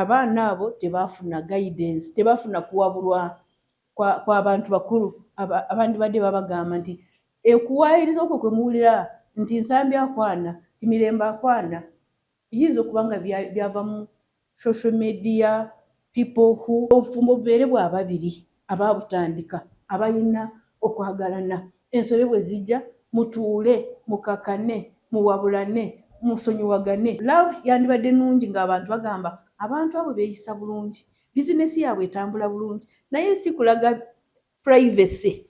abaana abo tebafuna guidance, tebafuna kuwabulwa kwa abantu bakuru abandi badde babagamba nti ekuwaayiriza okwo kwe muwulira nti nsambi akwana emirembe akwana yinza okuba nga byava mu social media people who obufumbo bubeere bwa babiri ababutandika abalina okwagalana ensobe bwe zijja mutuule mukakane muwabulane musonyiwagane. Love yandibadde nungi ng'abantu bagamba abantu abo beeyisa bulungi, bizinesi yaabwe etambula bulungi, naye si kulaga privacy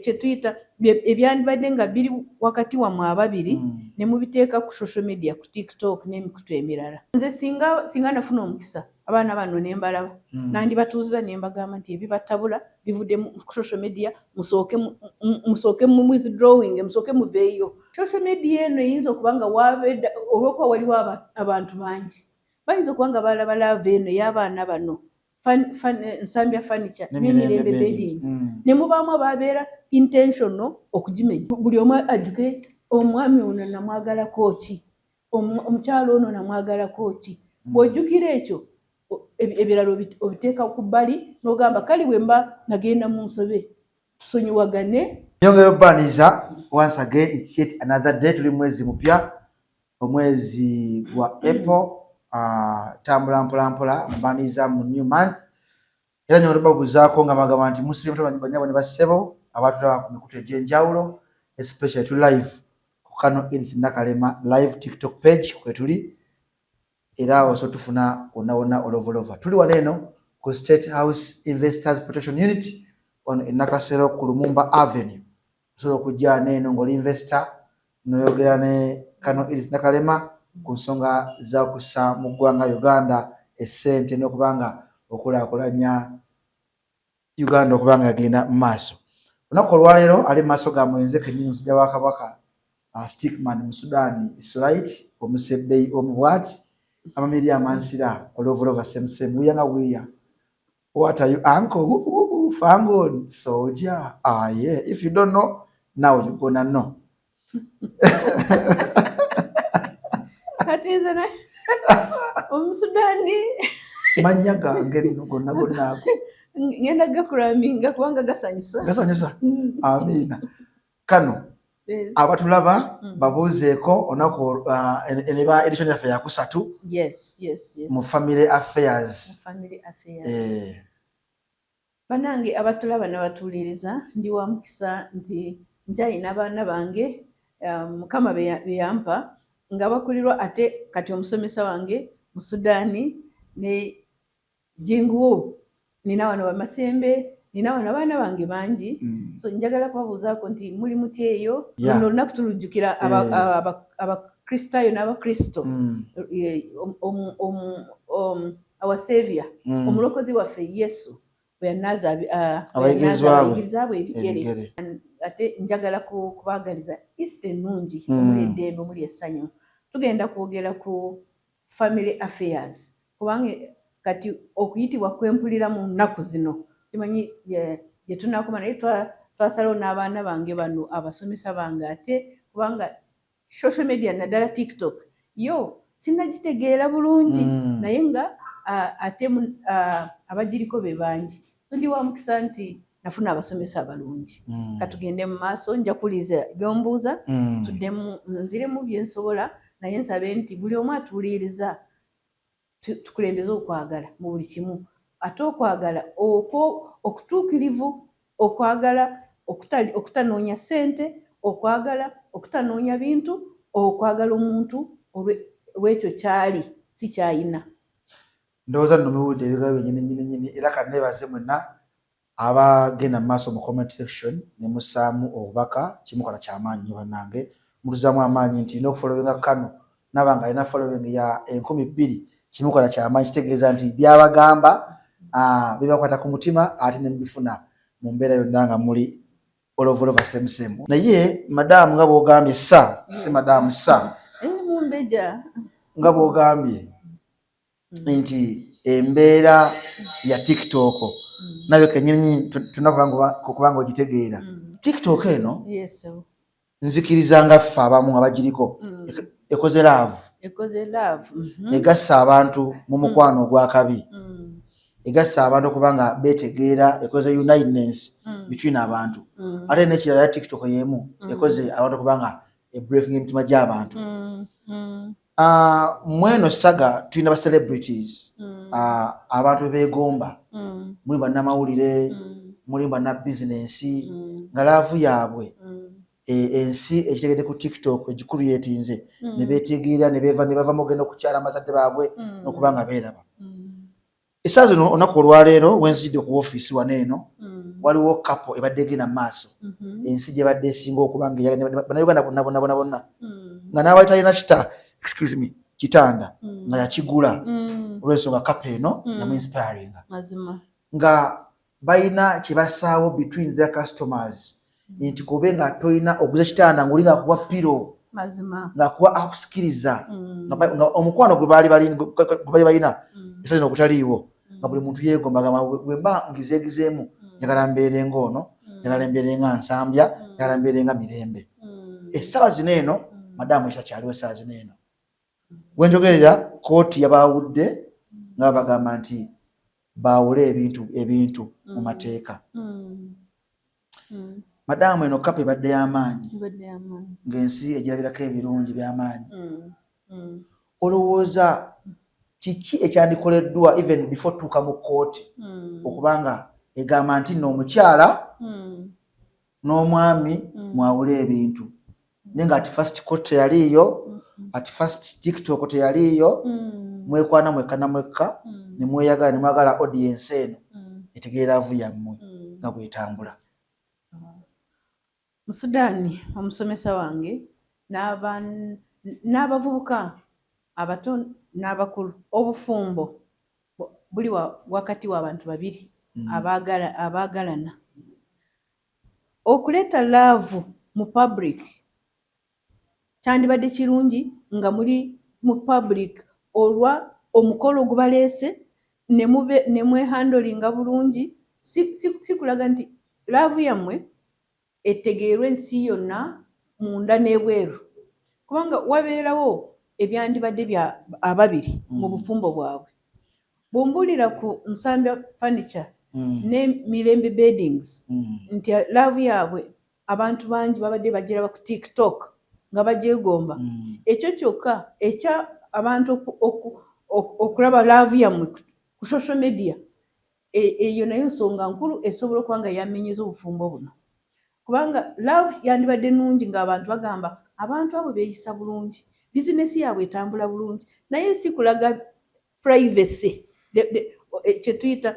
kye tuyita ebyandibadde nga biri wakati wammwe ababiri ne mubiteeka ku social media ku TikTok n'emikutu emirala. Nze singa nafuna omukisa abaana bano ne mbalaba nandibatuuza ne mbagamba nti ebibatabula bivudde mu social media, musooke mu withdrawing, musooke muveeyo. Social media eno eyinza okuba nga olw'okuba waliwo abantu bangi bayinza okuba nga balaba lava eno y'abaana bano Nsambya Furniture n'Emirembe Beddings ne mubaamu ababeera intentional okugimenya. Buli omu ajjuke omwami ono namwagalako ki, omukyalo ono namwagalako ki. Bw'ojjukira ekyo ebirala obiteeka ku bbali n'ogamba kale bwe mba nagenda mu nsobe tusonyiwagane. Nyongera obbaniza once again, it's yet another day. Tuli mwezi mupya, omwezi wa April. Tambula mpolampola mbaniza mu new month. Era nyongera babuzaako nga bagamba nti musirimu banyabo ne bassebo abatulaba ku mikutu egy'enjawulo, especially tu live ku Kano Edith Nakalema live TikTok page kwe tuli. Era also tufuna wonna olova. Tuli wano eno ku State House Investors Protection Unit wano e Nakasero ku Lumumba Avenue. Osobola okujja neeno ng'oli investor n'oyogera ne Kano Edith Nakalema ku nsonga za kussa mu ggwanga Uganda essente n'okubanga okulaakulanya Uganda okubanga yagenda mu maaso. Olunaku olwaleero ali mu maaso ga mwenze kennyini omusajja wa Kabaka Stickman mu Sudan Israel omusebbeyi omubwati amamiri amansira olovolova semusemu wiyanga wiya. What are you uncle? Fangon soldier. Yeah. If you don't know, now you're gonna know. Kati nzana Omusudani manya gange nno gonna ago ngenda gakulaminga kubanga gasanyusa. Amina. Kano abatulaba babuuzeeko onako eneba edition yaffe yakusatu. Yes. Mu family affairs. Banange abatulaba n'abatuuliriza ndi wa mukisa nti njayina abaana bange Mukama beyampa nga bakulirwa ate kati omusomesa wange mu Sudaani ne Jinguo nina wano Bamasembe nina wano abaana bange bangi. So njagala kubabuuzaako nti muli muti eyo luno olunaku tulujjukira Abakristaayo n'Abakristo our Savior omulokozi waffe Yesu bwe yanaaza abayigirizwa bwe ebigere. Ate njagala kubaagaliza Easter ennungi omuli eddembe omuli essanyu. Tugenda kwogera ku family affairs kubanga kati okuyitibwa kwempulira mu nnaku zino simanyi gye tunaakoma naye twasalawo n'abaana bange bano abasomesa bange ate kubanga social media naddala TikTok yo sinnagitegeera bulungi naye nga ate abagiriko be bangi. So ndi wa mukisa nti nafuna abasomesa abalungi. Katugende mu maaso nja kuliza byombuuza tuddemu nziremu byensobola naye nsabe nti buli omu atuuliriza tukulembeze okwagala mu buli kimu. Ate okwagala okutuukirivu, okwagala okutanoonya ssente, okwagala okutanoonya bintu, okwagala omuntu olw'ekyo kyali si kyayina. Ndowooza nno muwudde ebigambo byennyini era kati neebaze mwenna abagenda mu maaso mu comment section ne mussaamu obubaka kimukola ky'amaanyi nnyo bannange. Mutuzaamu amaanyi nti n'okufolowinga Kano nabanga alina following ya 20,000 kimukola ky'amaanyi kitegeeza nti byabagamba bibakwata ku mutima ate ne mubifuna mu mbeera yonna nga muli olovolova semusemu. Naye madaamu nga bw'ogambye si madaamu mumbeja nga bw'ogambye nti embeera ya TikTok nayo kennyini kubanga ogitegeera. TikTok eno nzikiriza nga ffe abamu abagiriko ekoze love egassa abantu mu mukwano ogwakabi egassa abantu okubanga betegeera ekoze uniteness between abantu ate nekirala ya TikTok yemu ekoze abantu okubanga breaking emitima gy'abantu mweno saga tulina ba celebrities abantu begomba muli bannamawulire muli banna business nga laavu yaabwe ensi ekitegedde ku TikTok egikulu yetinze ne betegeera ne bava mugenda okukyala amazadde baabwe n'okubanga beeraba essaawa zino olunaku olwaleero wenzijidde ku ofiisi wano eno waliwo kapo ebadde egenda mu maaso ensi gye badde esinga okubanga bannayuganda bonna nga n'abali talina kitanda nga yakigula olw'ensonga kapo eno yamu inspiringa nga balina kye basaawo between their customers nti kobe nga toyina oguza kitanda ng'oli ng'akuwa piro ng'akuwa akusikiriza nga omukwano gwe bali balina essaawa zino okutaliiwo nga buli muntu yeegomba bwe mba ngizeegizeemu njagala mbeere ng'ono njagala mbeere nga Nsambya njagala mbeere nga Mirembe essaawa zino eno madamu ekyakyaliwo essaawa zino eno wenjogerera kooti yabaawudde nga bagamba nti baawule ebintu mu mateeka madamu eno kapo ebadde y'amaanyi ng'ensi egirabirako ebirungi by'amaanyi olowooza kiki ekyandikoleddwa even before tuuka mu kooti okubanga egamba nti nno omukyala n'omwami mwawule ebintu naye nga ati first court teyaliiyo ati first TikTok teyaliiyo mwekwana mwekka ne mweyagala ne mwagala audience eno etegeera avu yammwe nga bwetambula. Mu Sudaani omusomesa wange n'abavubuka abato n'abakulu obufumbo buli wakati w'abantu babiri abaagalana okuleeta laavu mu public kyandibadde kirungi nga muli mu public olwa omukolo gubaleese ne mwehandolinga bulungi si kulaga nti laavu yammwe etegeerwa ensi yonna munda n'ebweru kubanga wabeerawo ebyandibadde bya ababiri mu bufumbo bwabwe bw'ombuulira ku Nsambya Furniture ne Mirembe Beddings nti laavu yaabwe abantu bangi babadde bagiraba ku TikTok nga bagyegomba ekyo kyokka ekya abantu okulaba laavu yammwe ku social media eyo nayo nsonga nkulu esobola okuba nga yamenyeza obufumbo buno kubanga laavu yandibadde nnungi ng'abantu bagamba abantu abo beeyisa bulungi bizinesi yaabwe etambula bulungi naye si kulaga privacy kye tuyita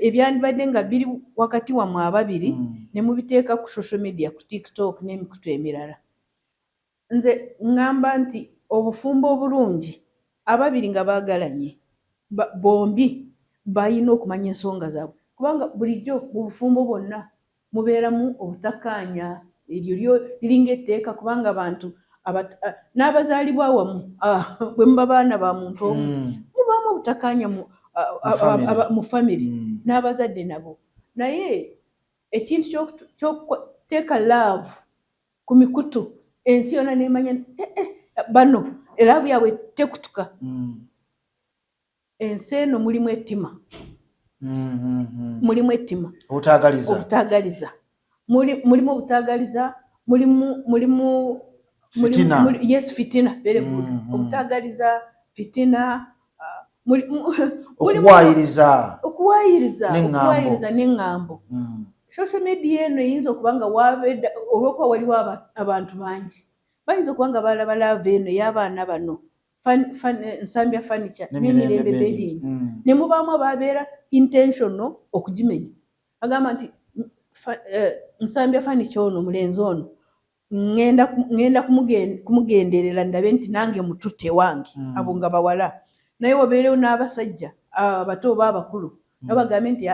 ebyandibadde nga biri wakati wammwe ababiri ne mubiteeka ku social media ku TikTok n'emikutu emirala. Nze ŋŋamba nti obufumbo obulungi ababiri nga baagalanye bombi balina okumanya ensonga zaabwe kubanga bulijjo mu bufumbo bwonna mubeeramu obutakkaanya eryo liringa etteeka kubanga abantu n'abazaalibwa awamu bwe muba baana ba muntu omu mubaamu obutakkaanya mu famire n'abazadde nabo naye ekintu ky'okuteeka laavu ku mikutu ensi yonna n'emanya bano laavu yaabwe tekutuka ensi eno mulimu ettima obutaagaliza mulimu obutaagaliza mulimu fitina very good obutaagaliza fitina okuwaayiriza n'eŋŋambo social media eno eyinza okuba nga olw'okuba waliwo abantu bangi bayinza okuba nga balaba laavu eno y'abaana bano Nsambya Furniture ne Mirembe Beddings ne mubaamu ababeera intentional okugimenya agamba nti Nsambya Furniture ono mulenzi ono ŋŋenda kumugenderera ndabe nti nange mututte wange abo nga bawala naye wabeerewo n'abasajja abato oba abakulu nabo bagambe nti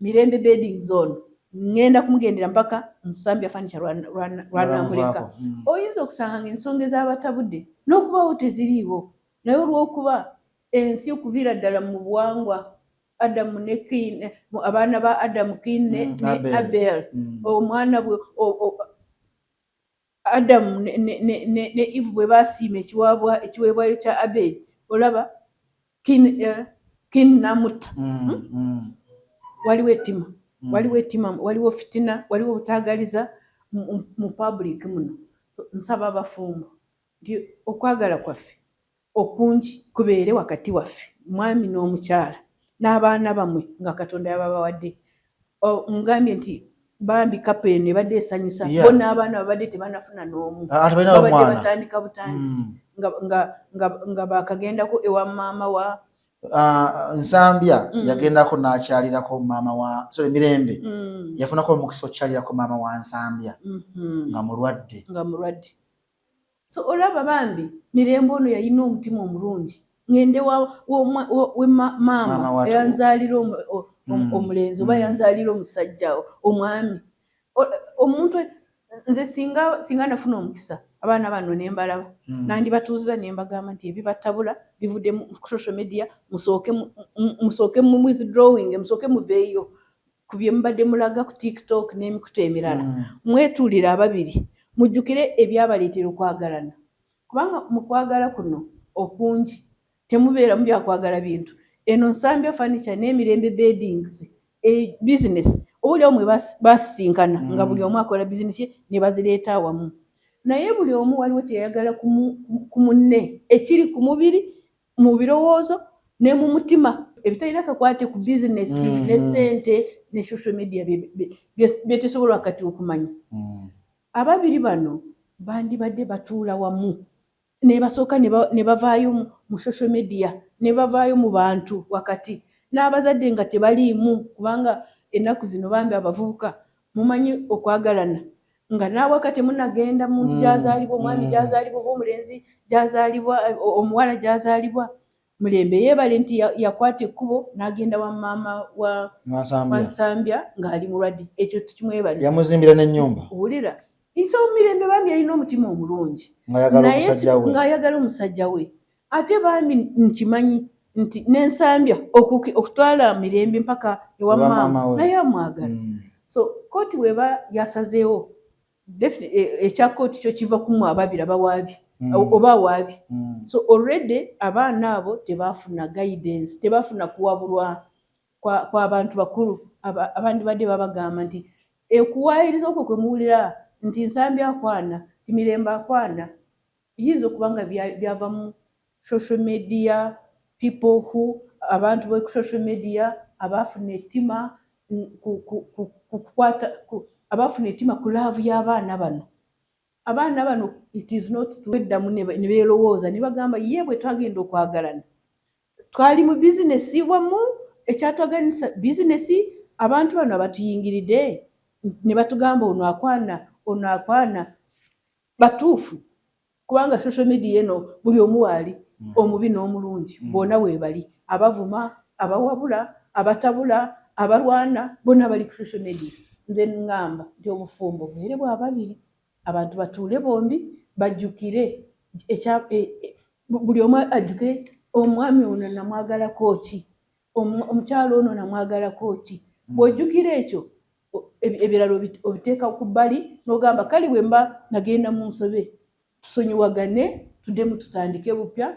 Mirembe Beddings ono ŋŋenda kumugendera mpaka Nsambya Furniture lwanamuleka oyinza okusanga ng'ensonga ez'abatabudde n'okubaawo teziriiwo naye olw'okuba ensi okuviira ddala mu buwangwa Adamu ne Cain abaana ba Adamu Cain ne Abel omwana bwe Adamu ne Eve bwe basiima ekiweebwayo kya Abedi, olaba kin namutta. Waliwo ettima, waliwo fitina, waliwo obutaagaliza mu public muno. So nsaba abafumbo nti okwagala kwaffe okungi kubeere wakati waffe, mwami n'omukyala n'abaana bamwe nga Katonda yababawadde. Ngambye nti bambi kapeeni ebadde esanyusa, bo n'abaana babadde tebanafuna n'omu, babadde batandika butandisi nga bakagendako ewa maama wa Nsambya yagendako n'akyalirako maama wa Mirembe yafunako omukisa okukyalirako maama wa Nsambya nga mulwadde. So olaba bambi Mirembe ono yalina omutima omulungi, ngende we maama eyanzaalira omulenzi oba yanzaalira omusajja omwami omuntu. Nze singa nafuna omukisa abaana bano ne mbalaba nandibatuuza ne mbagamba nti ebibatabula bivudde mu social media, musooke mu withdrawing, musooke muveeyo ku bye mubadde mulaga ku TikTok n'emikutu emirala. Mwetuulire ababiri mujjukire ebyabaleetera okwagalana, kubanga mu kwagala kuno okungi temubeera mu byakwagala bintu. Eno Nsambya Furniture n'Emirembe Beddings business obuli omu basisinkana nga buli omu akola bizinesi ye ne bazireeta awamu, naye buli omu waliwo kyeyagala ku munne ekiri ku mubiri, mu birowoozo ne mu mutima, ebitalina kakwate ku bizinesi ne ssente ne social media byetesobola kati okumanya. Ababiri bano bandibadde batuula wamu ne basooka ne bavaayo mu social media ne bavaayo mu bantu wakati, n'abazadde nga tebaliimu, kubanga ennaku zino bambi abavubuka mumanyi okwagalana nga naawaka temunagenda muntu gyazaalibwa, omwami gyazaalibwa, oba omulenzi gyazaalibwa, omuwala gyazaalibwa. Mirembe yeebale nti yakwata ekkubo n'agenda wa maama wa Nsambya ng'ali mulwadde. Ekyo tukimwebaliza, yamuzimbira n'ennyumba. Owulira, nso Mirembe bambi yalina omutima omulungi ng'ayagala omusajja we. Ate bambi nkimanyi nti n'Ensambya okutwala Mirembe mpaka ewa maama naye amwagala. So kooti weba yasazeewo ekya kooti kyo kiva kumu ababiri abawaabi oba awaabi. So already abaana abo tebafuna guidance, tebafuna kuwabulwa kw'abantu bakulu abandi badde babagamba nti okuwaayiriza okwo kwe muwulira nti Nsambya akwana, Mirembe akwana, yinza okuba nga byava mu social media, people who abantu be ku social media abafuna ettima abafuna ettima ku laavu y'abaana bano. Abaana bano it is not to eddamu ne beerowooza ne bagamba ye bwe twagenda okwagalana twali mu bizinesi wamu, ekyatwaganisa bizinesi. Abantu bano abatuyingiridde ne batugamba ono akwana batuufu, kubanga social media eno buli omu waali, omubi n'omulungi bonna weebali, abavuma, abawabula, abatabula, abalwana, bonna bali ku social media. Nze ngamba nti obufumbo bubeere bwa babiri, abantu batuule bombi bajjukire buli omu ajjukire omwami ono namwagalako ki, omukyalo ono namwagalako ki. Bw'ojjukira ekyo ebirala obiteeka ku bbali n'ogamba kale bwe mba nagenda mu nsobe tusonyiwagane, tuddemu tutandike bupya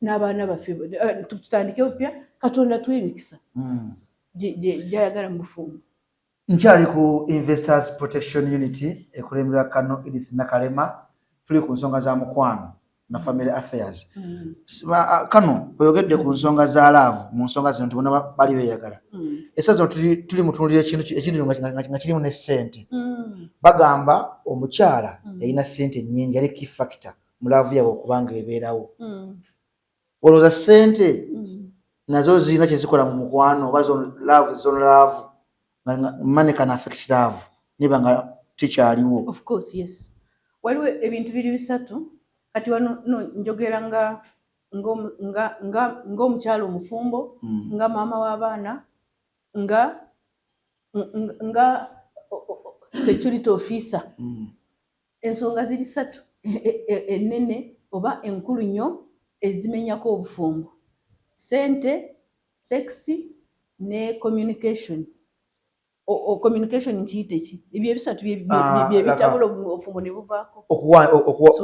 n'abaana baffe, tutandike bupya, Katonda tuwe emikisa gy'ayagala mu bufumbo. Nkyali ku Investors Protection Unity ekulembera Kano Edith Nakalema, tuli ku nsonga za mukwano na family affairs. Kano oyogedde ku nsonga za love, mu nsonga zino tubona bali beeyagala. Essa zino tuli mutunulira ekintu nga kirimu ne ssente. Bagamba omukyala yalina ssente nnyingi, yali key factor mu laavu yabwe okubanga ebeerawo. Olowooza ssente nazo zirina kye zikola mu mukwano oba zono laavu money can affect love niba nga tikyaliwo? Of course, yes. Waliwo ebintu biri bisatu kati wano njogera ng'omukyala omufumbo, nga maama w'abaana, nga security officer. Ensonga ziri ssatu ennene oba enkulu nnyo ezimenyako obufumbo: ssente, sexi ne communication. communication nkiyite ki ebyo ebisatu bye bitabula obufumbo ne buvaako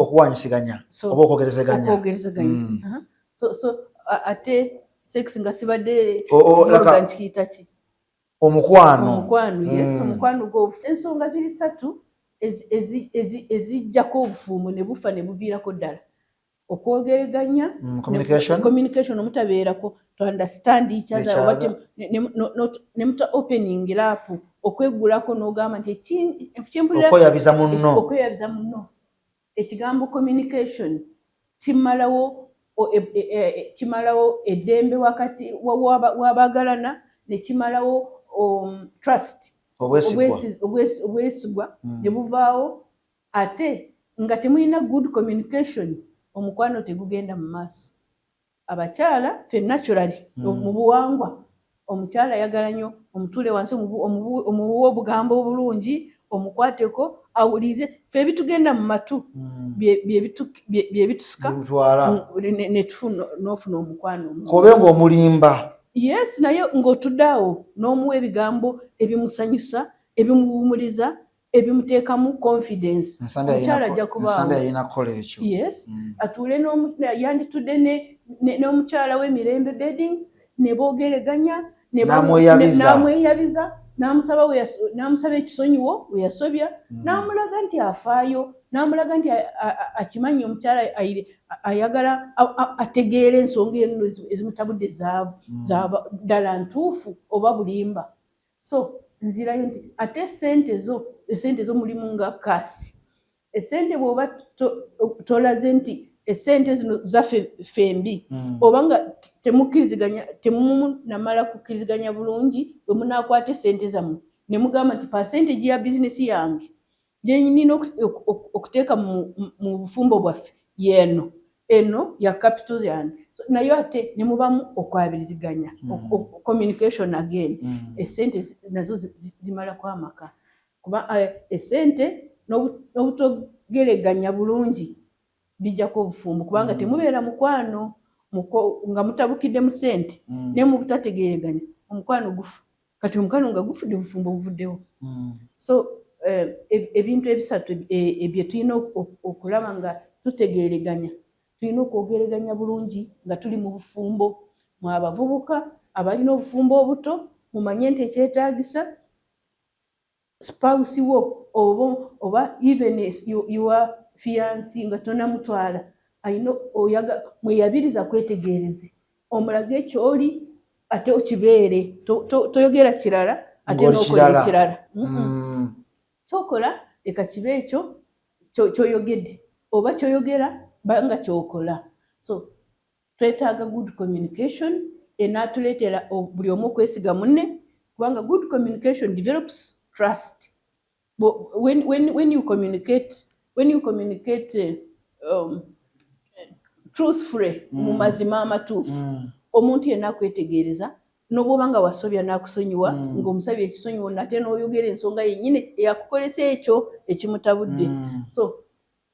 okuwanyisiganya oba okwogerezeganya. So ate sex nga sibadde vuluga nkiyita ki omukwano. Yes, omukwano gw'obufu. Ensonga ziri ssatu ezijjako obufumbo ne bufa ne buviirako ddala: okwogeraganya, communication omutabeerako, to understand each other, ne muta opening up, okweggulako n'ogamba nti ekimpulira okweyabiza munno. Ekigambo communication kimalawo eddembe wakati w'abaagalana, ne kimalawo trust, obwesigwa ne buvaawo. Ate nga temulina good communication, omukwano tegugenda mu maaso. Abakyala ffe naturally mu buwangwa, omukyala ayagala nnyo omutule wansi, omuwa obugambo obulungi, omukwateko, awulize. Ffe ebitugenda mu matu bye bitusika n'ofuna omukwano kobe ng'omulimba. Yes, naye ng'otudde awo n'omuwa ebigambo ebimusanyusa, ebimuwumuliza, ebimuteekamu confidence, omukyala ajja kubaawo. Yes, atuule yanditudde n'omukyala w'emirembe beddings, ne boogeraganya, n'amweyabiza, n'amusaba ekisonyiwo we yasobya, n'amulaga nti afaayo, n'amulaga nti akimanyi omukyala ayagala ategeera ensonga eno ezimutabudde ddala ntuufu oba bulimba. So nzirayo nti ate esente zo mulimu nga kasi. Esente bw'oba tolaze nti esente zino zaffe fembi, obanga temunamala kukkiriziganya bulungi, bwe munaakwata esente zammwe ne mugamba nti percentage ya bizinesi yange gye nina okuteeka mu bufumbo bwaffe y'eno, eno ya capital yange, naye ate ne mubamu okwabiriziganya, communication again. Esente nazo zimalako amaka, kuba esente n'obutogeraganya bulungi bijjako obufumbo, kubanga temubeera mukwano nga mutabukidde mu ssente ne mu butategeeraganya, omukwano gufa. Kati omukwano nga gufudde, obufumbo buvuddewo. So ebintu ebisatu ebyo tulina okulaba nga tutegeeraganya, tulina okwogeraganya bulungi nga tuli mu bufumbo. Mwe abavubuka abalina obufumbo obuto, mumanye nti ekyetaagisa spouse wo oba even your fiancé nga tonamutwala, mweyabiriza kwetegereze, omulage ekyoli ate okibeere, toyogera kirala ate n'okola kirala. Kyokola leka kibe ekyo kyoyogedde, oba kyoyogera banga kyokola. So twetaaga good communication enaatuleetera buli omu okwesiga munne, kubanga good communication develops trust. When you communicate truthfully, mu mazima amatuufu, omuntu yenna akwetegereza, n'obwoba nga wasobya n'akusonyiwa, ng'omusabye ekisonyiwo nate n'oyogera ensonga yennyini eyakukolesa ekyo ekimutabudde. So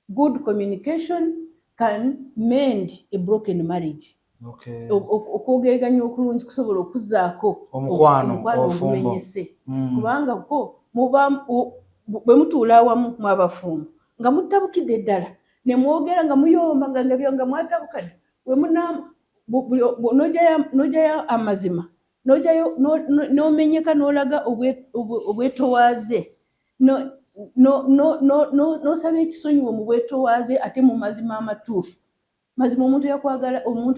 good communication can mend a broken marriage. Okwogeraganya okulungi kusobola okuzzaako omukwano ogumenyese, kubanga bwe mutuula awamu mw'abafumbo nga mutabukidde ddala ne mwogera nga muyomba nga mwatabukadde, n'ojayo amazima, n'ojayo n'omenyeka, n'olaga obwetowaaze, n'osaba ekisonyiwo mu bwetowaaze ate mu mazima amatuufu. Mazima omuntu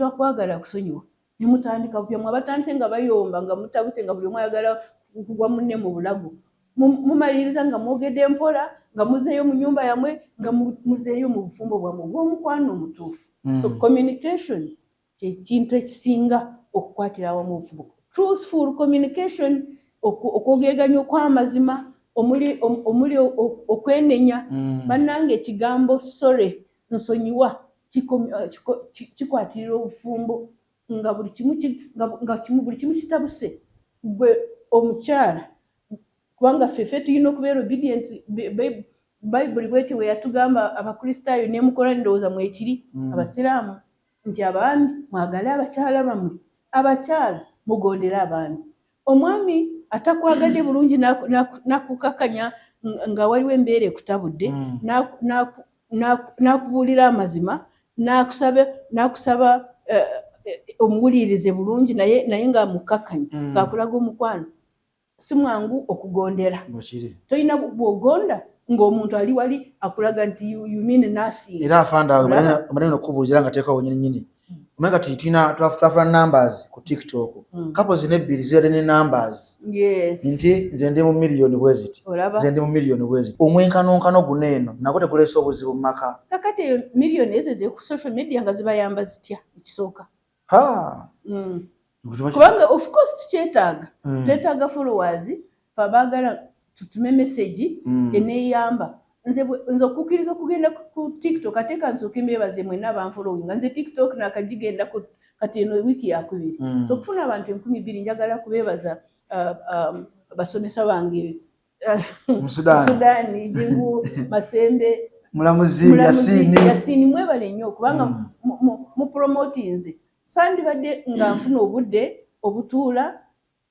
akwagala akusonyiwa, ne mutandika bupya. Mwabatandise nga bayomba nga mutabuse nga buli omu ayagala kugwa munne mu bulago, mumaliriza nga mwogedde mpola, nga muzeeyo mu nnyumba yammwe, nga muzeeyo mu bufumbo bwammwe bw'omukwano omutuufu. So communication ky'ekintu ekisinga okukwatira awamu obufumbo. Truthful communication, okwogeraganya okw'amazima omuli okwenenya. Bannange ekigambo sorry, nsonyiwa, kikwatirira obufumbo nga buli kimu kitabuse. Gwe omukyala, kubanga ffe tulina okubeera obedient. Bayibuli bweti we yatugamba abakristaayo nemukola ndowooza mwekiri abasiraamu nti abaami mwagale abakyala bammwe, abakyala mugondere abaami. Omwami atakwagadde bulungi nakukakanya nga waliwo embeera ekutabudde nakubuulira amazima nakusaba omuwulirize bulungi naye nga mukakanya ng'akulaga omukwano si mwangu okugondera. Tolina bw'ogonda ng'omuntu ali wali akulaga nti you mean nothing. Era afanda omanyi okubuuzira nga teeka wennyini omanye kati twafuna numbers ku TikTok couple zino ebbiri zirade ne numbers nti nze ndi mu miliyoni bweziti nze ndi mu miliyoni bweziti omwenkanonkano guno eno nagwo teguleese obuzibu mu maka. Kakati eyo miliyoni ezo ziri ku social media nga zibayamba zitya ekisooka? Kubanga of course twetaaga followers fe baagala tutume message eneeyamba. Nze okukkiriza okugenda ku TikTok ate kansooka mbeebaze mwenna abanfollowinga nze TikTok nakagigenda kati eno wiiki yakubiri so okufuna abantu 2,000 njagala kubeebaza basomesa bange mu Sudaani Jingu Masembe Mulamuzi Yasini mwebale nnyo kubanga mu promotinze sandibadde nga nfuna obudde obutuula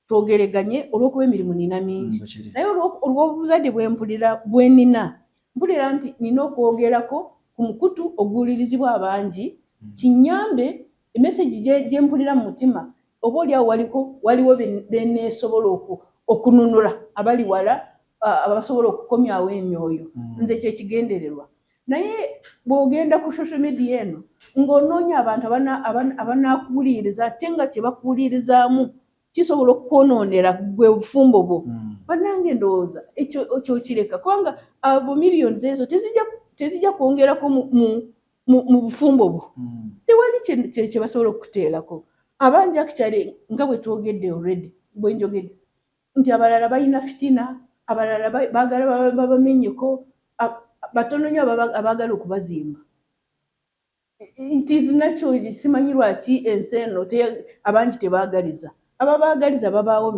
twogereganye olw'okuba emirimu nina mingi naye olw'obuzadde bwenina mpulira nti nina okwogerako ku mukutu oguwulirizibwa abangi kinyambe emesegi gye mpulira mu mutima oba oliawo waliwo beneesobola okununula abali wala abasobola okukomyawo emyoyo nze kyekigendererwa. Naye bw'ogenda ku social media eno ng'onoonya abantu abanaakuwuliriza ate nga kye bakuwulirizaamu kisobola okukwonoonera gwe obufumbo bwo bannange ndowooza ekyo kireka kubanga abo millions ezo tezijja kwongerako mu bufumbo bwo tewali kye basobola okukuteerako. Abangi actually nga bwe twogedde already bwe njogedde nti abalala balina fitina abalala baagala babamenyeko batono nnyo abaagala okubazimba. It is natural simanyi lwaki ensi eno abangi tebaagaliza ababaagaliza babaawo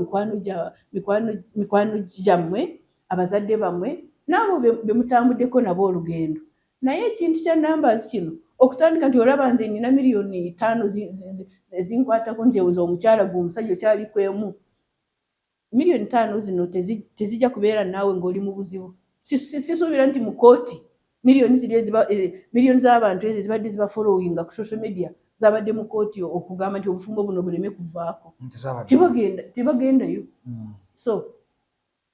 mikwano gyammwe abazadde bammwe n'abo be mutambuddeko nabo olugendo. Naye ekintu kya numbers kino okutandika nti olaba nze nina miliyoni 5 ezinkwatako nze omukyala gwe omusajja okyali kwemu miliyoni 5 zino tezijja kubeera naawe ng'oli mu buzibu. Sisuubira nti mu kooti miliyoni z'abantu ezo ezibadde ziba followinga ku social media zabadde mu kooti okugamba nti obufumbo buno buleme kuvaako tebagendayo. So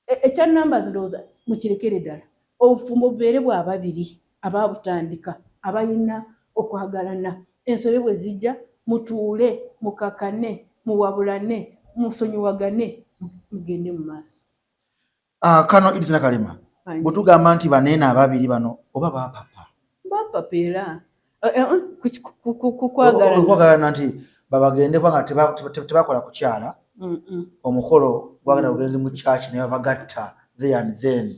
ekya numbers ndowooza mukirekere ddala obufumbo bubeere bwa babiri ababutandika abalina okwagalana ensobe bwe zijja mutuule mukakane muwabulane musonyiwagane mugende mu maaso. Kano Edith Nakalema bwe tugamba nti baneena ababiri bano oba bapapa era kukwagalana nti babagende kubanga tebakola kukyala omukolo gwagenda bugenzi mu church naye babagatta there and then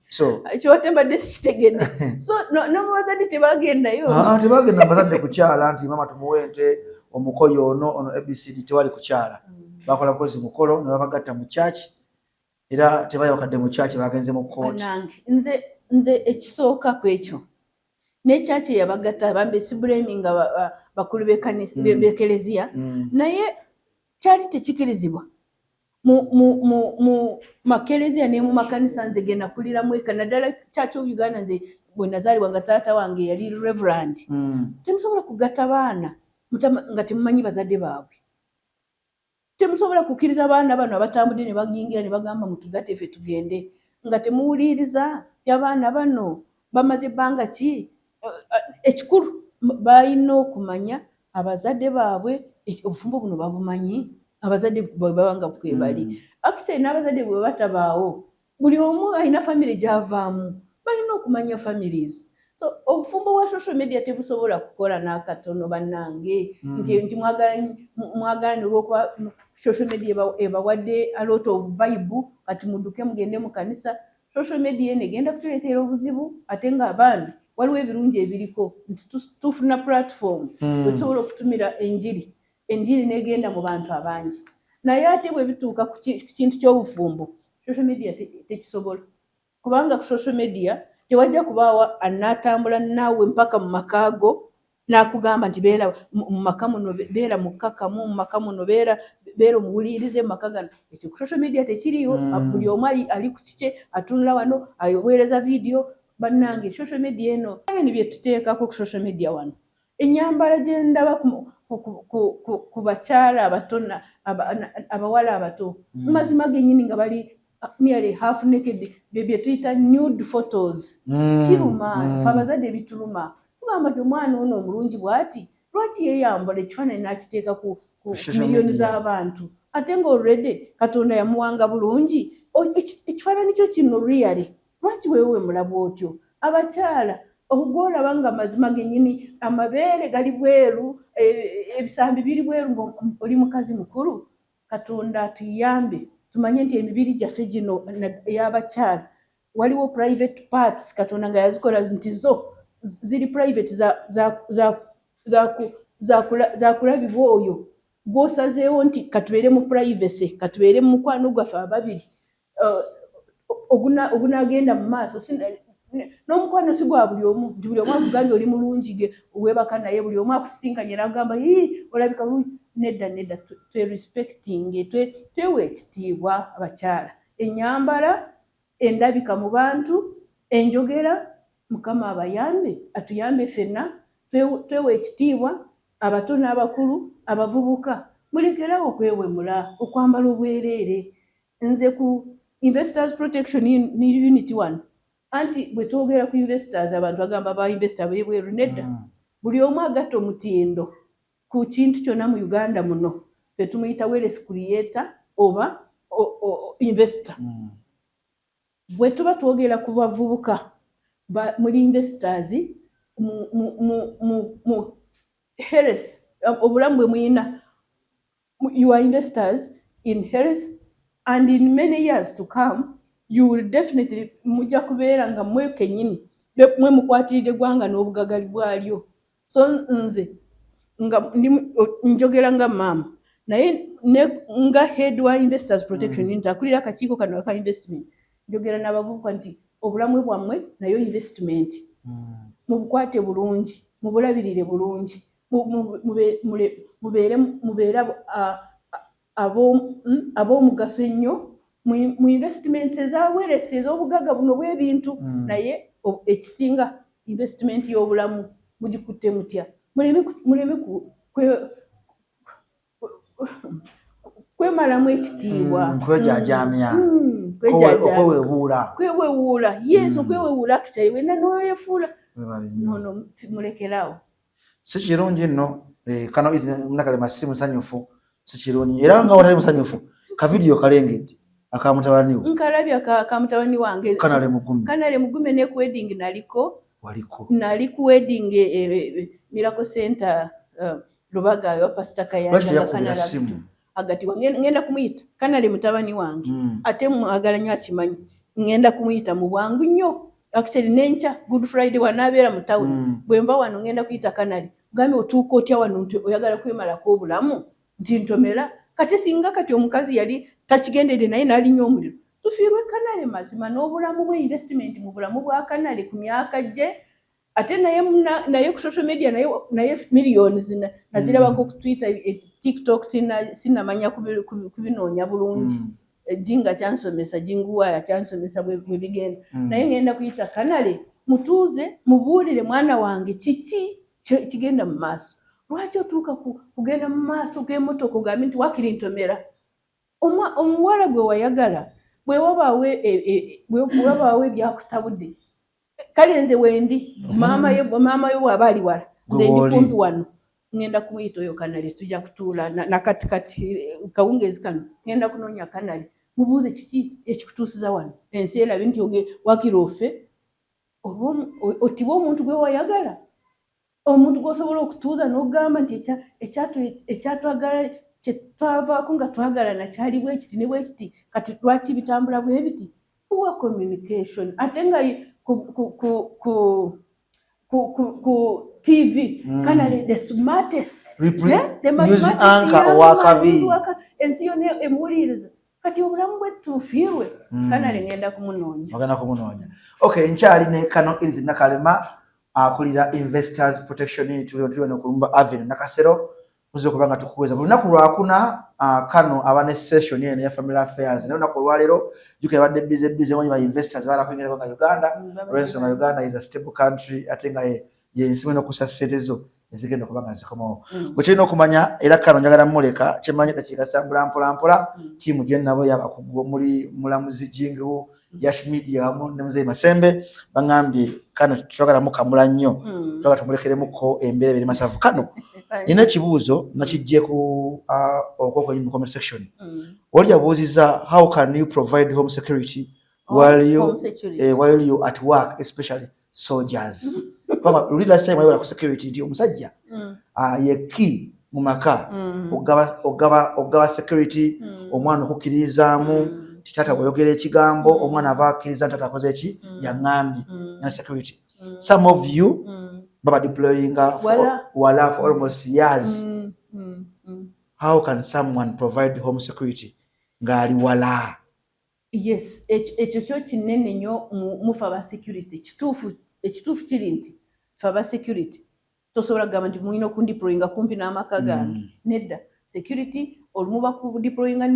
so ekyo mbadde sikitegedde so no mubazadde tebagendayo tebagenda bazadde kukyala nti mama tumuwe nte omukoyo ono ABCD tewali kukyala bakola bukozi mukolo ne babagatta mu church era tebayokadde mu church bagenze mu court. Nze ekisooka ku ekyo n'ekyaki yabagatta bambesi blaming bakulu b'ekeleziya naye kyali tekikirizibwa mu makeleziya ne mu makanisa nze genda kuliramu eka naddala Church of Uganda nze bwe nazaalibwa nga taata wange yali reverend temusobola kugatta baana nga temumanyi bazadde baabwe temusobola kukkiriza abaana bano abatambudde ne bayingira ne bagamba mutugatte ffe tugende nga temuwuliriza y'abaana bano bamaze ebbanga ki ekikulu balina okumanya abazadde baabwe obufumbo buno babumanyi abazadde bwe babanga bwe bali actually n'abazadde bwe batabaawo buli omu alina family gy'avaamu balina okumanya families. So obufumbo bwa social media tebusobola kukola n'akatono bannange nti mwagalane olw'okuba social media ebawadde a lot of vibe kati mudduke mugende mu kanisa. Social media ene egenda kutuleetera obuzibu ate nga abandi waliwo ebirungi ebiriko nti tufuna platform tusobola okutumira enjiri n'egenda mu bantu abangi naye ate bwe bituuka ku kintu ky'obufumbo social media tekisobola kubanga ku social media tewajja kubaawo anaatambula naawe mpaka mu makaago nakugamba nti beera mu maka muno, beera mukkakkamu mu maka muno, beera omuwulirize mu maka gano. Ekyo ku social media tekiriyo. Buli omu ali ku kike, atunula wano aweereza vidiyo. Bannange social media eno bye tuteekako ku social media wano, ennyambala gye ndaba ku bakyala abato, abawala abato, mazima gennyini nga bali nearly half naked, bye tuyita nude photos. Kiruma, fe abazadde bituluma. Tugamba nti omwana ono omulungi bw'ati, lwaki yeeyambala ekifaananyi n'akiteeka ku miliyoni z'abantu, ate nga already Katonda yamuwanga bulungi. Ekifaananyi kyo kino really, lwaki weewe mulaba otyo? Abakyala okugolaba nga mazima gennyini, amabeere gali bweru, ebisambi biri bweru, ng'oli mukazi mukulu. Katonda atuyambe tumanye nti emibiri gyaffe gino ey'abakyala waliwo private parts Katonda nga yazikola nti zo ziri private za kulabibwa oyo gw'osazeewo nti katubeere mu privacy, katubeere mu mukwano gwaffe ababiri, ogunaagenda mu maaso. N'omukwano si gwa buli omu, nti buli omu akugambye oli mulungi ge weebaka naye, buli omu akusisinkanye n'agamba olabika bulungi. Nedda, twerespectinge, twewe ekitiibwa abakyala. Ennyambala, endabika mu bantu, enjogera, Mukama abayambe, atuyambe ffenna, twewe ekitiibwa, abato n'abakulu, abavubuka. Mulekerawo okwewemula, okwambala obwereere. Nze ku Investors Protection Unit 1, anti bwe twogera ku investors abantu bagamba ba investor beebweru. Nedda, buli omu agatta omutindo ku kintu kyonna mu Uganda muno, ffe tumuyita wealth creator oba investor. Bwe tuba twogera ku bavubuka muli investors mu health, obulamu bwe muyina, you are investors in health, and in many years to come you will definitely mujja kubeera nga mwe kennyini mwe mukwatiridde eggwanga n'obugagali bwalyo. So nze nga njogera nga maama, naye nga head wa Investors Protection Unit, akulira akakiiko kano aka investment, njogera n'abavubuka nti obulamu bwammwe nayo investment, mubukwate bulungi, mubulabirire bulungi, mubeere ab'omugaso ennyo mu investments ezaweeresa ez'obugaga buno bw'ebintu. Naye ekisinga investment y'obulamu mugikutte mutya? Muleme kwemalamu ekitiibwa, kwewuula. Yes, okwewuula kikyali wenna n'oyefuula. Nono mulekerawo. Si kirungi nno. Kano Nakalema si musanyufu, si kirungi. Era nga watali musanyufu, ka video kalengedde aka mutabani wo. Nkalabya ka mutabani wange. Kanale Mugume ne ku wedding naliko. Waliko. Nali ku wedding Miracle Center Lubaga wa Pastor Kayanja Kanale. Agati ngenda kumuyita Kanale mutabani wange. Ate mwagala nnyo akimanyi. Ngenda kumuyita mu bwangu nnyo. Actually nencha Good Friday wanabeera mu town. Bwe nva wano ngenda kuyita Kanale. Gambe otuuka otya wano oyagala kwemalako obulamu nti ntomera. Kati singa kati omukazi yali takigendedde naye n'alinnyo omuliro. Tufiirwe Kanale mazima n'obulamu bwe investment mu bulamu bwa Kanale ku myaka gye. Ate naye ku social media naye millions nazirabako ku Twitter, TikTok sinamanya kubinoonya bulungi. Jinga kyansomesa, jinguwaya kyansomesa bwe bigenda. Naye ngenda kuyita Kanale, mutuuze mubuulire mwana wange kiki kigenda mu maaso. Lwaki otuuka kugenda mu maaso g'emmotoka ogambe nti wakiri ntomera? Omuwala gwe wayagala bwe wabaawo ebyakutabudde, kale nze wendi maama yo bw'aba ali wala, nze ndi kumpi wano, ngenda kumuyita oyo Kanale, tujja kutuula nakatikati kawungeezi kano, ngenda kunoonya Kanale, mubuuze kiki ekikutuusiza wano, ensi erabe nti wakiri ofe, otibwa omuntu gwe wayagala, omuntu gw'osobola okutuuza n'ogamba nti ekyatwagala kye twavaako nga twagalana kyali bwe kiti ne bwe kiti, kati lwaki bitambula bwe biti? Poor communication. Ate nga ku TV Kanale the smartest, the news anchor owakabi, ensi yonna emuwuliriza. Kati obulamu bwe tufiirwe Kanale ngenda kumunoonya. Ogenda kumunoonya. Okay, nkyali ne Kano Edith Nakalema akulira investors protection tuli no kulumba Avenue Nakasero muzo kubanga tukuweza buli naku lwakuna kano abane session ene ya family affairs nayo naku lwalero yuke badde busy wanyi ba investors bala kwingira kwa Uganda Renson Uganda is a stable country atenga ye nsimwe no kusasetezo ezigenda kubanga zikomo bwekino okumanya era kano njagala muleka kyemanye dakika sambula mpola timu gye nabo yabakugwa muri mulamuzi jingu Yash Media wamu ne Mzee Masembe bangambye kano twagala mukamula nnyo twagala tumulekeremuko embere biri masavu kano nina kibuuzo nakijje ku okoko in comment section wali yabuuziza how can you provide home security while you at work especially soldiers kama really last time wali ku security ndio musajja ye key mu maka ogaba security omwana okukirizamu titata boyogera ekigambo omwana avakiriza tata akoze eki yangambi na security some of you baba deploying for almost years how can someone provide home security ngali wala yes ekyo kinene nnyo mufa ba security ekituufu kiri nti fa security tosobola gamba nti mulina okundiployinga kumpi n'amaka gange nedda security olumu bakudiployinga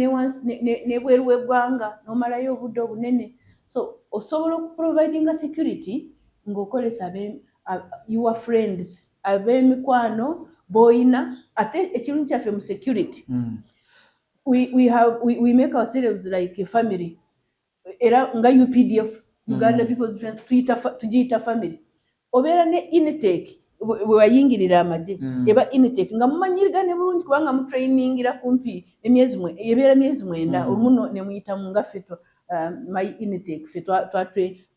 nebweru w'eggwanga n'omalayo obudde obunene so osobola okuprovidinga security ng'okolesa your friends ab'emikwano boyina ate ekintu kyaffe mu security we make ourselves like a family era nga UPDF Uganda People's Defense tujiyita family obeera ne intake wayingirira amaje eba intake nga mumanyirigane bulungi kubanga mu trainingira kumpi emyezi ebeera myezi 9 olumu ne muyita mu ngafeto my intake fetwa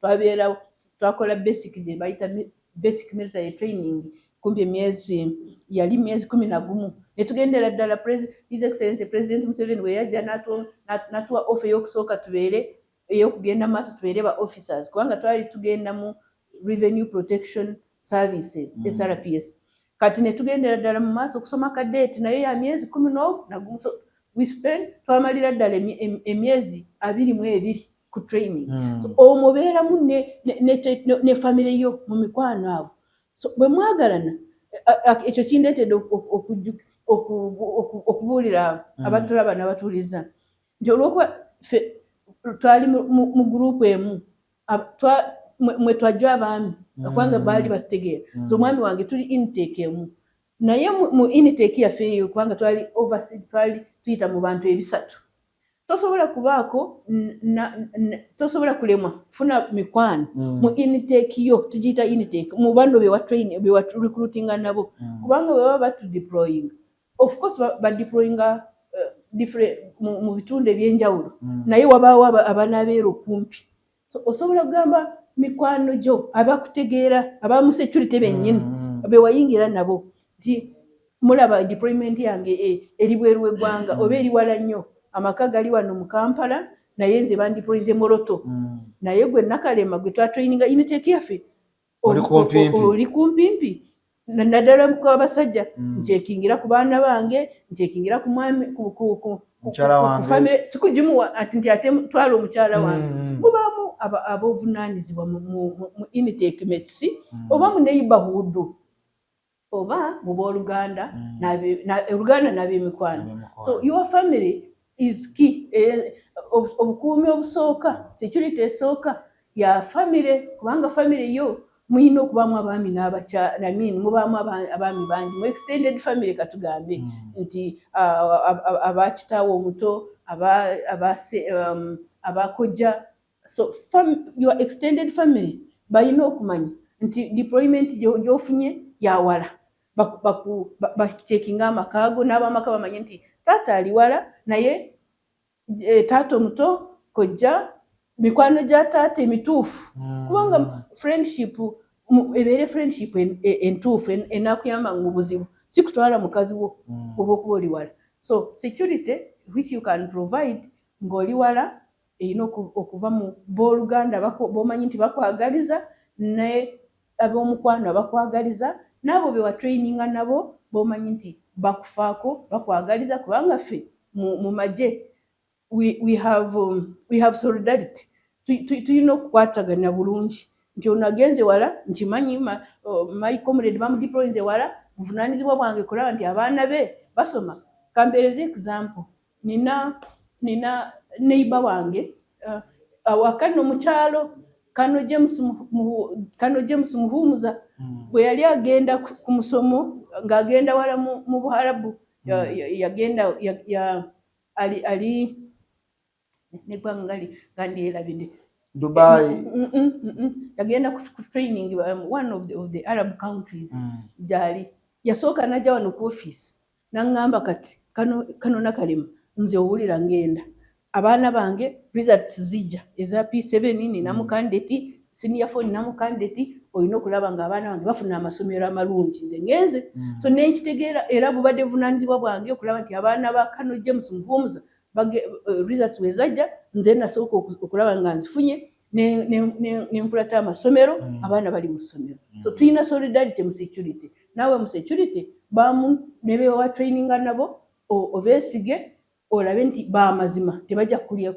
twabeera twakola basic je bayita basic military training kumpi myezi yali myezi 11 netugendera ddala His Excellency President Museveni we yajja natuwa offer y'okusooka tubeere ey'okugenda maaso tubeere ba officers kubanga twali tugenda mu Revenue Protection Services SRPS kati netugendera ddala mu maaso okusoma kadeti nayo ya myezi 11 so we spend twamalira ddala emyezi 22 ku training so omubeera mu ne family yo mu mikwano abo so bwe mwagalana ekyo kindeetedde okubuulira abatulaba n'abatuuliza nti olw'okuba twali mu gurupu emu mwe twajja abaami kubanga baali batutegeera so omwami wange tuli intake emu naye mu intake yaffe eyo kubanga twali overseas twali tuyita mu bantu 3 tosobola kubaako tosobola kulemwa kufuna mikwano mu intake yo tugiyita intake mu bano bewa training bewa recruitinga nabo kubanga bwe baba batudeploying of course badeployinga different mu bitunde ebyenjawulo naye wabaawo abanabeera kumpi so osobola kugamba mikwano jo abakutegeera abamu security bennyini bewayingira nabo nti mulaba deployment yange eri bweru w'eggwanga oba eri wala nnyo amaka gali wano mu Kampala naye nze bandiployize Moroto naye gwe Nakalema gwe twatraininga intake yaffe oli kumpimpi naddala kw'abasajja ncekingira ku baana bange ncekingira ku mwami ku family sikujimuwa nti ate twala omukyala wange mubaamu abovunaanyizibwa mu intake mates oba mu neighborhood oba mu booluganda Oluganda n'ab'emikwano so your family is key obukuumi obusooka security esooka ya family kubanga family yo muyina okubamu abaami n'abakyala mubaamu abaami bangi mu extended family katugambe nti abakitaawo omuto abakojja so your extended family balina okumanya nti deployment gy'ofunye yawala bakicekinga amakaago n'abamaka bamanye nti taata ali wala naye taata omuto kojja mikwano gya taata emituufu kubanga friendship ebeere friendship entuufu enakuyamba mu buzibu si kutwala mukazi wo olw'okuba oli wala so security which you can provide ng'oli wala erina okuva mu booluganda bomanyi nti bakwagaliza naye ab'omukwano abakwagaliza n'abo be watraininga nabo bomanyi nti bakufaako bakwagaliza kubanga ffe mu magye we have solidarity tuyina okukwatagana bulungi nti ono agenze wala nkimanyi my comrade bamudeployinze wala buvunaanyizibwa bwange kulaba nti abaana be basoma. Kampereza example, nina neighbor wange awakano mu kyalo Kano James Muhumuza bwe yali agenda ku musomo ng'agenda wala mu Buharabu yagenda ali negwangali kandi erabinde Dubai yagenda ku training one of the Arab countries jali yasooka najja wano ku office nangamba kati kano nakalema nze owulira ngenda abaana bange results zijja eza P7 nina mu candidate senior 4 nina mu candidate oyina okulaba nga abaana bange bafuna amasomero amalungi nze ngenze so nenkitegeera era bubadde buvunaanyizibwa bwange okulaba nti abaana ba Kano James Muhumuza results wezajja nze nasooka okulaba nga nzifunye nenkulata amasomero abaana bali mu ssomero. So tulina solidarity mu security. Nawe mu security bamu nebewa traininga nabo obeesige olabe nti baamazima tebajja kulya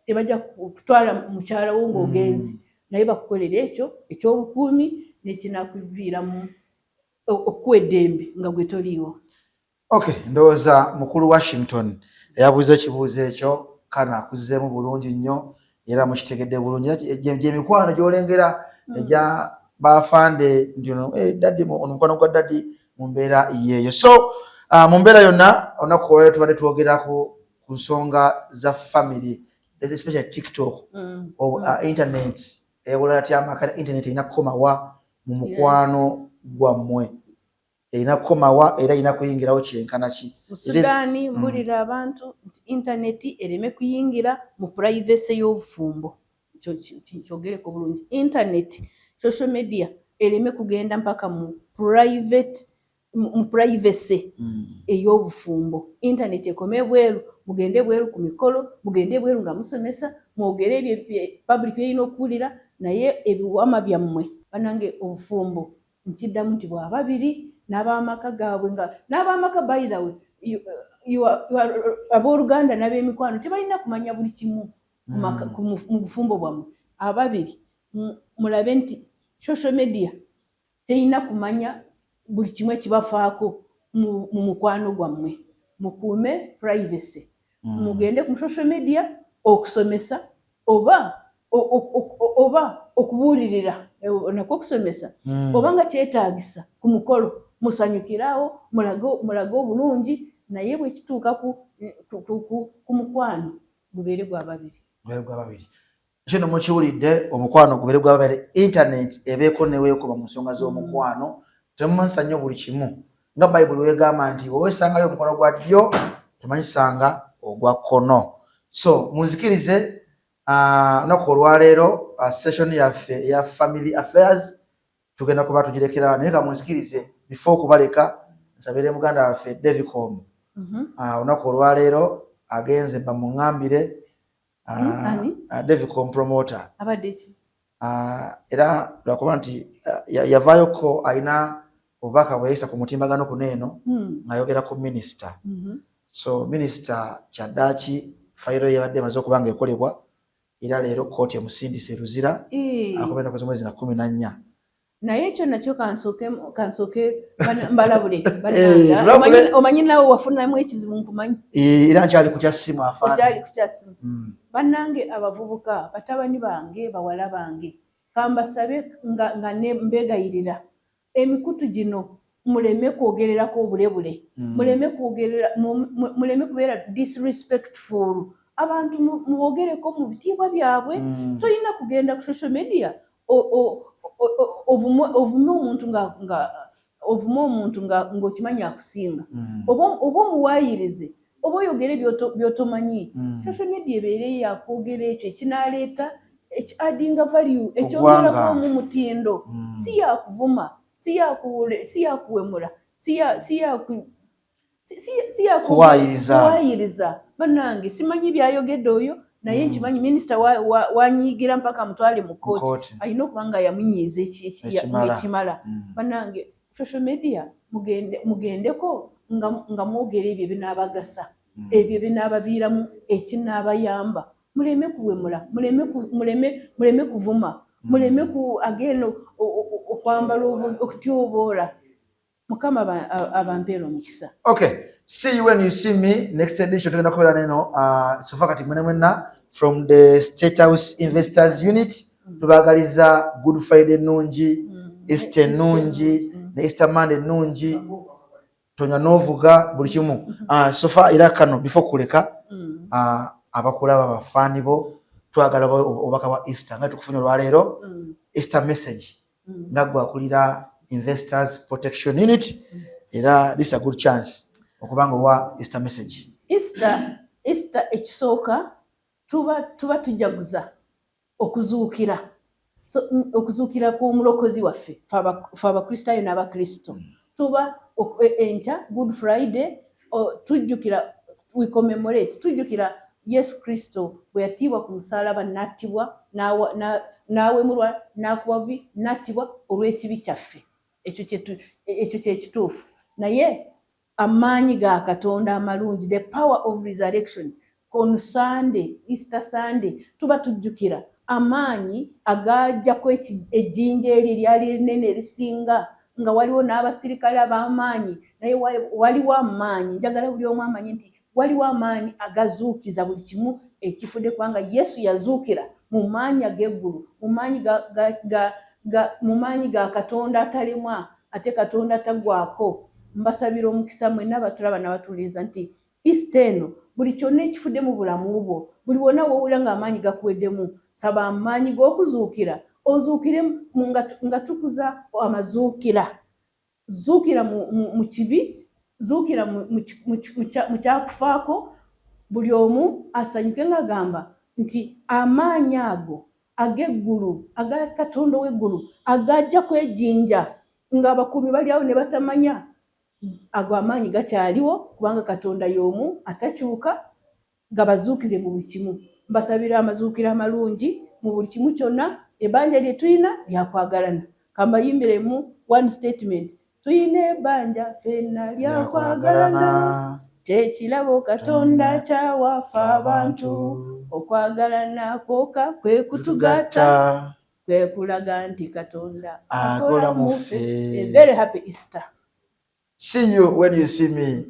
tebajja kutwala mukyala wo ng'ogenzi naye bakukolera ekyo ekyobukuumi nekinakuviiramu okuwa eddembe nga gwe toliiwo. Okay, ndowooza mukulu Washington yabuuza ekibuuzo ekyo kana akuzzeemu bulungi nnyo era mukitegedde bulungi gyemikwano gyolengera egya bafande nti daddi omukwano gwa daddi mu mbeera yeeyo. So mu mbeera yonna olunaku olwaleero tubadde twogerako ku nsonga za family especially TikTok internet ebola ati amakala internet erina kukomawa mu mukwano gwammwe erina kukomawa era erina kuyingirawo kyenkana ki mu Sudaani mbulira abantu nti internet ereme kuyingira mu privacy y'obufumbo kyogereko bulungi internet social media ereme kugenda mpaka mu privacy ey'obufumbo. Internet ekome bweru mugende bweru ku mikolo mugende bweru nga musomesa mwogere ebyo public erina okuwulira naye ebiwama byammwe banange obufumbo nkiddamu nti bwababiri n'abamaka gaabwe nga n'abamaka by the way abooluganda n'ab'emikwano tebalina kumanya buli kimu mu bufumbo bwammwe ababiri mulabe nti social media terina kumanya buli kimu ekibafaako mu mukwano gwammwe mukuume privacy mugende ku social media okusomesa oba okubuulirira nakwo okusomesa oba nga kyetaagisa ku mukolo musanyukirawo mulage obulungi naye bwe kituuka ku mukwano gubeere gwa babiri. Kino mukiwulidde omukwano gubeere gwa babiri internet ebeeko neweekuba mu nsonga z'omukwano temumanyiisa nnyo buli kimu nga Bayibuli wegamba nti woweesangayo omukono gwa ddyo tomanyisanga ogwa kkono. So munzikirize olunaku olwaleero session yaffe eya family affairs tugenda kuba tugirekera naye kamunzikirize before okubaleka nsabire muganda waffe Devicom olunaku olwaleero agenze bamuŋŋambire Devicom promoter era lwakuba nti yavaayoko alina obubaka bweyisa ku mutimbagano kuno eno ng'ayogera ku minisita. So minisita Kyaddaaki fayiro yabadde emaze okuba nga ekolebwa era leero kkooti emusindise eruzira akubenda kwezi mwezi nga 14 naye ekyo nakyo kansooke mbalabule omanyi nawe wafunamu ekizibu nkumanyi era nkyali ku kyasimu afaanyi bannange abavubuka batabani bange bawala bange kambasabe nga mbegayirira emikutu gino muleme kwogererako obulebule muleme kubeera disrespectful abantu mubogereko mu bitiibwa byabwe tolina kugenda ku social media ovume omuntu ng'okimanyi akusinga oba omuwaayirize oba oyogere byotomanyi. Social media ebeere yakwogera ekyo ekinaleeta ekiadinga value ekyongerako mu mutindo si yakuvuma si yakuwemula si yakuwaayiriza. Bannange simanyi byayogedde oyo naye nkimanyi minisita wanyiigira mpaka mutwale mu kkooti alina okuba nga yamunyiiza ekimala. Bannange social media mugendeko nga mwogera ebyo binaabagasa ebyo binaabaviiramu ekinaabayamba muleme kuwemula muleme kuvuma muleme ku again okwambala okutyoboola. Mukama abampeera omukisa. Okay, see you when you see me. Next edition tugenda kubeera neno sofa kati mwena from the State House Investors Unit. Tubaagaliza Good Friday nungi, Easter nungi, ne Easter Monday nungi, tonya novuga buli kimu. Sofa era kano before kuleka abakulaba bafaani bo twagala obaka wa Easter nga tukufunye olwaleero Easter message nagwe akulira Investors Protection Unit. Era this is a good chance okubanga wa Easter message. Easter ekisooka tuba tujaguza okuzuukira. So okuzuukira kw'omulokozi waffe fe abakristaayo n'abakristo. Tuba enkya Good Friday tujjukira, we commemorate, tujjukira Yesu Kristo bwe yatiibwa ku musaalaba n'attibwa n'awemulwa n'akubabi n'attibwa olw'ekibi kyaffe. Ekyo kye kituufu. Naye amaanyi ga Katonda amalungi, the power of resurrection, on Sunday, Easter Sunday, tuba tujjukira amaanyi agajjako ejjinja eryo eryali erinene erisinga, nga waliwo n'abasirikale ab'amaanyi, naye waliwo amaanyi, njagala buli omu amanyi nti waliwo amaanyi agazuukiza buli kimu ekifudde, kubanga Yesu yazuukira mu maanyi ag'eggulu, mu maanyi ga Katonda atalemwa, ate Katonda taggwaako. Mbasabira omukisa mwenna abatulaba n'abatuwuliriza nti Easter eno buli kyonna ekifudde mu bulamu bwo, buli wonna w'owulira ng'amaanyi gakuweddemu, saba amaanyi g'okuzuukira, ozuukire nga tukuza amazuukira. Zuukira mu kibi, zuukira mu kyakufaako, buli omu asanyuke ng'agamba nti amaanyi ago ag'eggulu, aga Katonda w'eggulu agajja kwejjinja ng'abakuumi bali awo ne batamanya, ago amaanyi gakyaliwo kubanga Katonda y'omu atakyuka, gabazuukize mu buli kimu. Mbasabira amazuukira amalungi mu buli kimu kyonna. Ebbanja lye tulina lyakwagalana. Kambayimbiremu one statement. Tuyina ebbanja ffenna lyakwagalana, kyekirabo Katonda kyawafa abantu, okwagalana kwokka kwe kutugatta, kwe kulaga nti Katonda akola mu ffe. A very happy Easter. See you when you see me.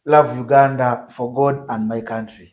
Love Uganda for God and my country.